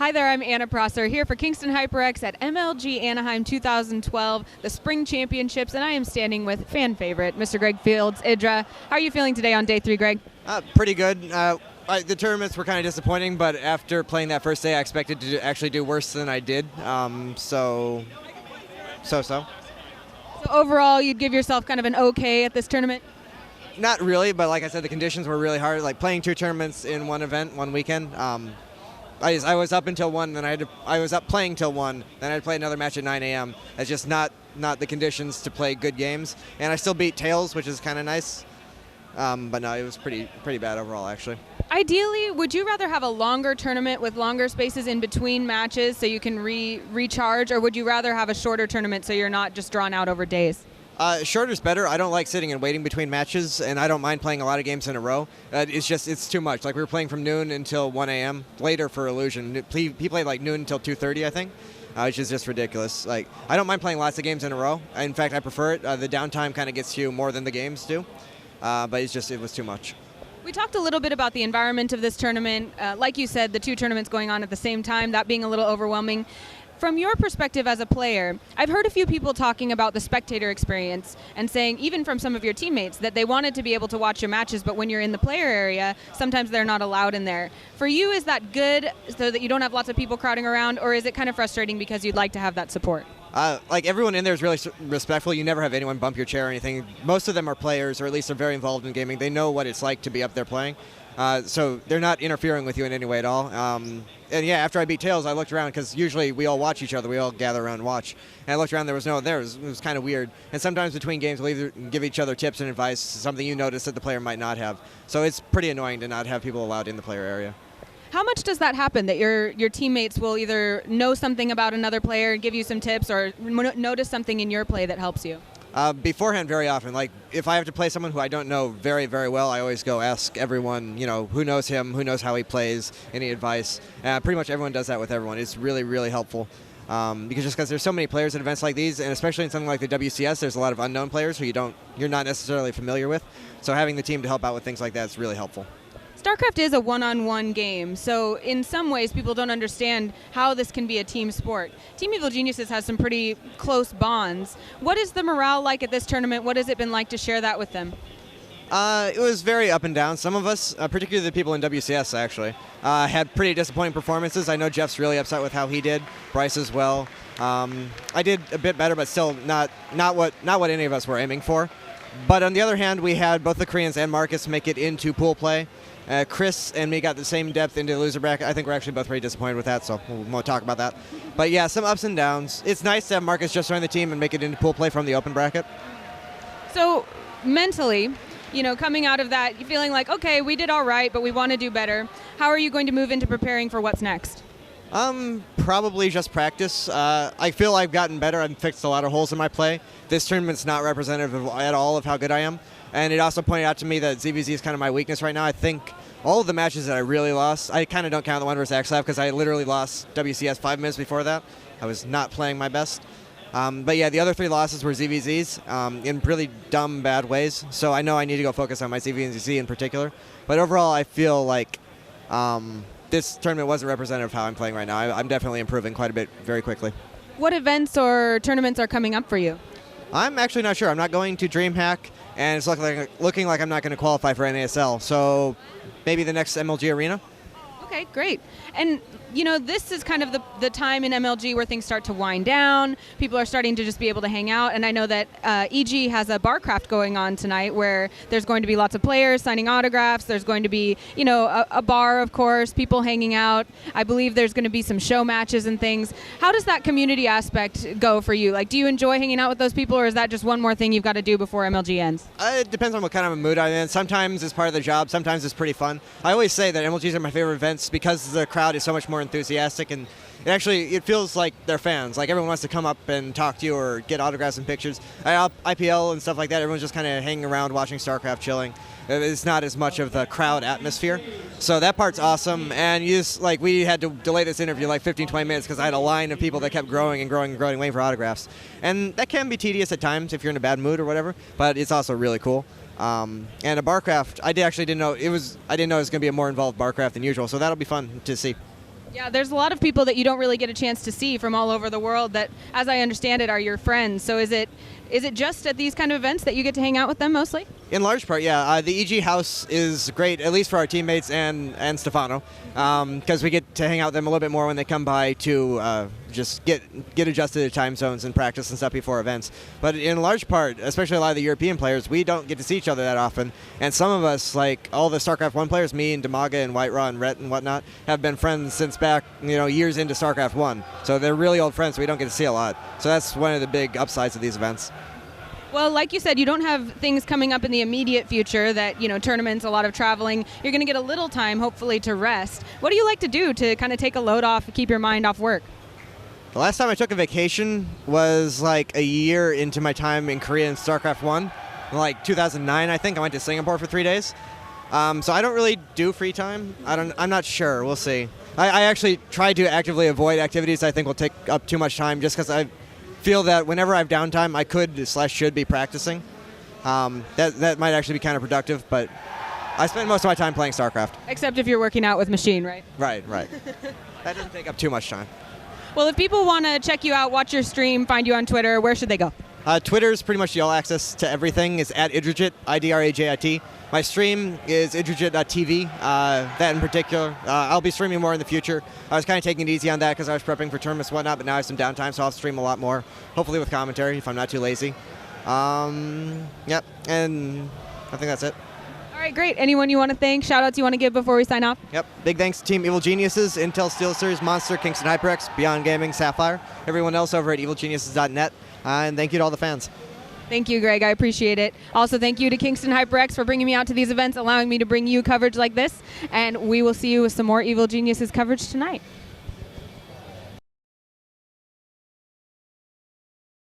Hi there, I'm Anna Prosser here for Kingston HyperX at MLG Anaheim 2012, the Spring Championships, and I am standing with fan favorite, Mr. Greg Fields, EG.IdrA. How are you feeling today on day 3, Greg? Pretty good. The tournaments were kind of disappointing, but after playing that first day, I expected to actually do worse than I did. So. So overall, you'd give yourself kind of an okay at this tournament? Not really, but like I said, the conditions were really hard. Like playing 2 tournaments in one event, one weekend. I was up until 1, then I was up playing till 1, then I'd play another match at 9 a.m. It's just not the conditions to play good games. And I still beat Tails, which is kind of nice. But no, it was pretty bad overall, actually. Ideally, would you rather have a longer tournament with longer spaces in between matches so you can recharge, or would you rather have a shorter tournament so you're not just drawn out over days? Shorter's better. I don't like sitting and waiting between matches, and I don't mind playing a lot of games in a row. It's too much. Like we were playing from noon until 1 a.m. later for Illusion. He played like noon until 2:30, I think, which is just ridiculous. Like I don't mind playing lots of games in a row. In fact, I prefer it. The downtime kind of gets you more than the games do, but it was too much. We talked a little bit about the environment of this tournament. Like you said, the 2 tournaments going on at the same time, that being a little overwhelming. From your perspective as a player, I've heard a few people talking about the spectator experience and saying, even from some of your teammates, that they wanted to be able to watch your matches, but when you're in the player area, sometimes they're not allowed in there. For you, is that good so that you don't have lots of people crowding around, or is it kind of frustrating because you'd like to have that support? Like everyone in there is really respectful. You never have anyone bump your chair or anything. Most of them are players, or at least are very involved in gaming. They know what it's like to be up there playing. So they're not interfering with you in any way at all. And yeah, after I beat Tails, I looked around because usually we all watch each other. We all gather around and watch. And I looked around, there was no one there. It was kind of weird. And sometimes between games, we'll either give each other tips and advice, something you notice that the player might not have. So it's pretty annoying to not have people allowed in the player area. How much does that happen, that your teammates will either know something about another player and give you some tips, or notice something in your play that helps you? Beforehand, very often. Like if I have to play someone who I don't know very, very well, I always go ask everyone, who knows him, who knows how he plays, any advice. Pretty much everyone does that with everyone. It's really, really helpful. Because there's so many players at events like these, and especially in something like the WCS, there's a lot of unknown players who you're not necessarily familiar with. So having the team to help out with things like that is really helpful. StarCraft is a one-on-one game, so in some ways people don't understand how this can be a team sport. Team Evil Geniuses has some pretty close bonds. What is the morale like at this tournament? What has it been like to share that with them? It was very up and down. Some of us, particularly the people in WCS actually, had pretty disappointing performances. I know Jeff's really upset with how he did, Bryce as well. I did a bit better, but still not what any of us were aiming for. But on the other hand, we had both the Koreans and Marcus make it into pool play. Chris and me got the same depth into the loser bracket. I think we're actually both very disappointed with that, so we won't talk about that. But yeah, some ups and downs. It's nice to have Marcus just join the team and make it into pool play from the open bracket. So mentally, coming out of that, you're feeling like, okay, we did all right, but we want to do better. How are you going to move into preparing for what's next? Probably just practice. I feel I've gotten better. I've fixed a lot of holes in my play. This tournament's not representative at all of how good I am. And it also pointed out to me that ZVZ is kind of my weakness right now. I think all of the matches that I really lost, I kind of don't count the one versus XLab because I literally lost WCS 5 minutes before that. I was not playing my best. But yeah, the other 3 losses were ZVZs in really dumb, bad ways. So I know I need to go focus on my ZVZ in particular. But overall, I feel like this tournament wasn't representative of how I'm playing right now. I'm definitely improving quite a bit very quickly. What events or tournaments are coming up for you? I'm actually not sure. I'm not going to DreamHack, and it's looking like I'm not going to qualify for NASL. So maybe the next MLG Arena. Okay, great. And, this is kind of the time in MLG where things start to wind down. People are starting to just be able to hang out. And I know that EG has a barcraft going on tonight where there's going to be lots of players signing autographs. There's going to be, a bar, of course, people hanging out. I believe there's going to be some show matches and things. How does that community aspect go for you? Like, do you enjoy hanging out with those people, or is that just one more thing you've got to do before MLG ends? It depends on what kind of a mood I'm in. Sometimes it's part of the job. Sometimes it's pretty fun. I always say that MLGs are my favorite events because the crowd is so much more enthusiastic, and it feels like they're fans. Like everyone wants to come up and talk to you or get autographs and pictures. IPL and stuff like that, everyone's just kind of hanging around watching StarCraft, chilling. It's not as much of the crowd atmosphere. So that part's awesome. And we had to delay this interview like 15, 20 minutes because I had a line of people that kept growing and growing and growing, waiting for autographs. And that can be tedious at times if you're in a bad mood or whatever, but it's also really cool. And a barcraft, I didn't know it was going to be a more involved barcraft than usual, so that'll be fun to see. Yeah, there's a lot of people that you don't really get a chance to see from all over the world that, as I understand it, are your friends. So is it just at these kind of events that you get to hang out with them mostly? In large part, yeah. The EG house is great, at least for our teammates and Stefano, because we get to hang out with them a little bit more when they come by to just get adjusted to time zones and practice and stuff before events. But in large part, especially a lot of the European players, we don't get to see each other that often. And some of us, like all the StarCraft 1 players, me and Demaga and White Raw and Rhett and whatnot, have been friends since back, years into StarCraft 1. So they're really old friends, so we don't get to see a lot. So that's one of the big upsides of these events. Well, like you said, you don't have things coming up in the immediate future that, tournaments, a lot of traveling. You're going to get a little time, hopefully, to rest. What do you like to do to kind of take a load off, keep your mind off work? The last time I took a vacation was like a year into my time in Korea in StarCraft 1. Like 2009, I think. I went to Singapore for 3 days. So I don't really do free time. I'm not sure. We'll see. I actually try to actively avoid activities I think will take up too much time just because I feel that whenever I have downtime, I could/should be practicing. That might actually be counterproductive, but I spend most of my time playing StarCraft. Except if you're working out with Machine, right? Right. That doesn't take up too much time. Well, if people want to check you out, watch your stream, find you on Twitter, where should they go? Twitter's pretty much the all access to everything. It's at EG.IdrA, IDRAJIT. My stream is EG.TV. That in particular. I'll be streaming more in the future. I was kind of taking it easy on that because I was prepping for tournaments and whatnot, but now I have some downtime, so I'll stream a lot more. Hopefully with commentary if I'm not too lazy. Yep, and I think that's it. All right, great. Anyone you want to thank, shout-outs you want to give before we sign off? Yep. Big thanks to Team Evil Geniuses, Intel SteelSeries, Monster, Kingston HyperX, Beyond Gaming, Sapphire, everyone else over at evilgeniuses.net, and thank you to all the fans. Thank you, Greg. I appreciate it. Also, thank you to Kingston HyperX for bringing me out to these events, allowing me to bring you coverage like this, and we will see you with some more Evil Geniuses coverage tonight.